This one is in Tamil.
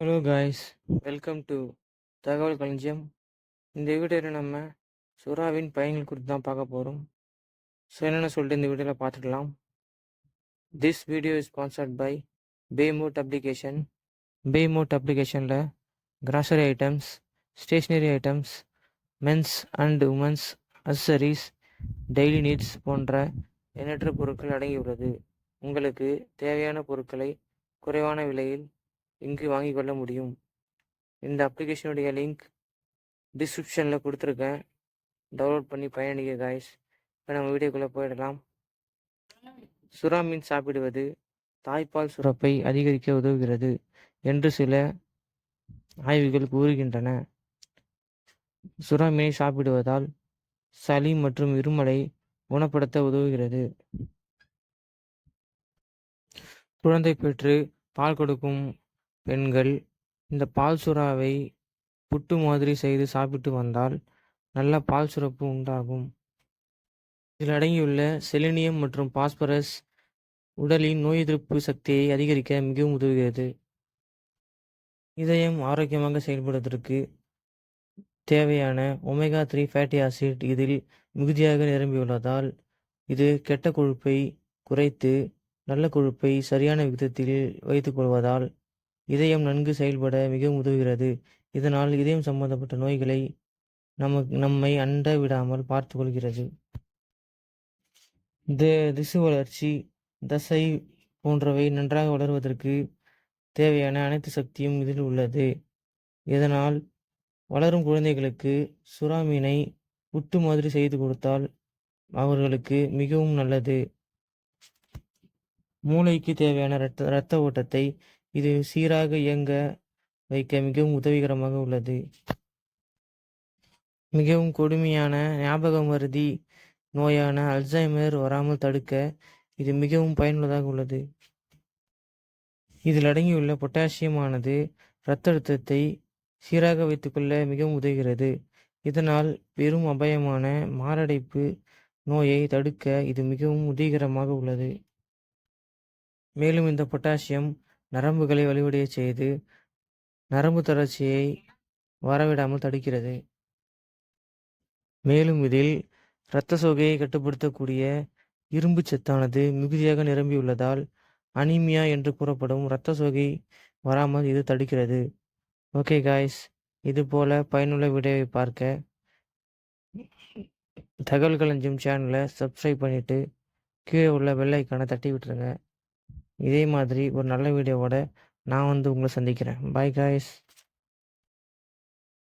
ஹலோ காய்ஸ், வெல்கம் டு தகவல் களஞ்சியம். இந்த வீடியோவில் நம்ம சுறாவின் பயன்கள் குறித்து தான் பார்க்க போகிறோம். ஸோ என்னென்ன சொல்லிட்டு இந்த வீடியோவில் பார்த்துக்கலாம். This video is sponsored by Paymod application. Paymod அப்ளிகேஷனில் grocery items, stationery items, men's and women's accessories, daily needs போன்ற எண்ணற்ற பொருட்கள் அடங்கியுள்ளது. உங்களுக்கு தேவையான பொருட்களை குறைவான விலையில் இங்கு வாங்கிக் கொள்ள முடியும். இந்த அப்ளிகேஷனுடைய லிங்க் டிஸ்கிரிப்ஷனில் கொடுத்துருக்கேன். டவுன்லோட் பண்ணி பயணிக்க காய்ஸ். இப்போ நம்ம வீடியோக்குள்ளே போயிடலாம். சுறா மீன் சாப்பிடுவது தாய்ப்பால் சுரப்பை அதிகரிக்க உதவுகிறது என்று சில ஆய்வுகள் கூறுகின்றன. சுறா மீனை சாப்பிடுவதால் சளி மற்றும் இருமலை குணப்படுத்த உதவுகிறது. குழந்தை பெற்று பால் கொடுக்கும் பெண்கள் இந்த பால் சுறாவை புட்டு மாதிரி செய்து சாப்பிட்டு வந்தால் நல்ல பால் சுரப்பு உண்டாகும். இதில் அடங்கியுள்ள செலினியம் மற்றும் பாஸ்பரஸ் உடலின் நோய் எதிர்ப்பு சக்தியை அதிகரிக்க மிகவும் உதவுகிறது. இதயம் ஆரோக்கியமாக செயல்படுவதற்கு தேவையான ஒமேகா 3 ஃபேட்டி ஆசிட் இதில் மிகுதியாக நிரம்பியுள்ளதால் இது கெட்ட கொழுப்பை குறைத்து நல்ல கொழுப்பை சரியான விதத்தில் வைத்துக்கொள்வதால் இதயம் நன்கு செயல்பட மிகவும் உதவுகிறது. இதனால் இதயம் சம்பந்தப்பட்ட நோய்களை நம்மை அண்ட விடாமல் பார்த்து கொள்கிறது. திசு வளர்ச்சி, தசை போன்றவை நன்றாக வளர்வதற்கு தேவையான அனைத்து சக்தியும் இதில் உள்ளது. இதனால் வளரும் குழந்தைகளுக்கு சுறா மீனை புட்டு மாதிரி செய்து கொடுத்தால் அவர்களுக்கு மிகவும் நல்லது. மூளைக்கு தேவையான இரத்த ஓட்டத்தை இது சீராக இயங்க வைக்க மிகவும் உதவிகரமாக உள்ளது. மிகவும் கொடுமையான ஞாபக மறதி நோயான அல்சைமர் வராமல் தடுக்க இது மிகவும் பயனுள்ளதாக உள்ளது. இதில் அடங்கியுள்ள பொட்டாசியமானது இரத்த அழுத்தத்தை சீராக வைத்துக்கொள்ள மிகவும் உதவுகிறது. இதனால் பெரும் அபாயமான மாரடைப்பு நோயை தடுக்க இது மிகவும் உதவிகரமாக உள்ளது. மேலும் இந்த பொட்டாசியம் நரம்புகளை வலுவடைய செய்து நரம்பு தளர்ச்சியை வரவிடாமல் தடுக்கிறது. மேலும் இதில் இரத்த சோகையை கட்டுப்படுத்தக்கூடிய இரும்பு சத்தானது மிகுதியாக நிரம்பியுள்ளதால் அனீமியா என்று கூறப்படும் இரத்த சோகை வராமல் இது தடுக்கிறது. ஓகே காய்ஸ், இது போல பயனுள்ள வீடியோவை பார்க்க தகவல் களஞ்சியம் சேனலை சப்ஸ்கிரைப் பண்ணிவிட்டு கீழே உள்ள பெல் ஐக்கானை தட்டி விட்டுருங்க. இதே மாதிரி ஒரு நல்ல வீடியோவோட நான் உங்களை சந்திக்கிறேன். Bye guys.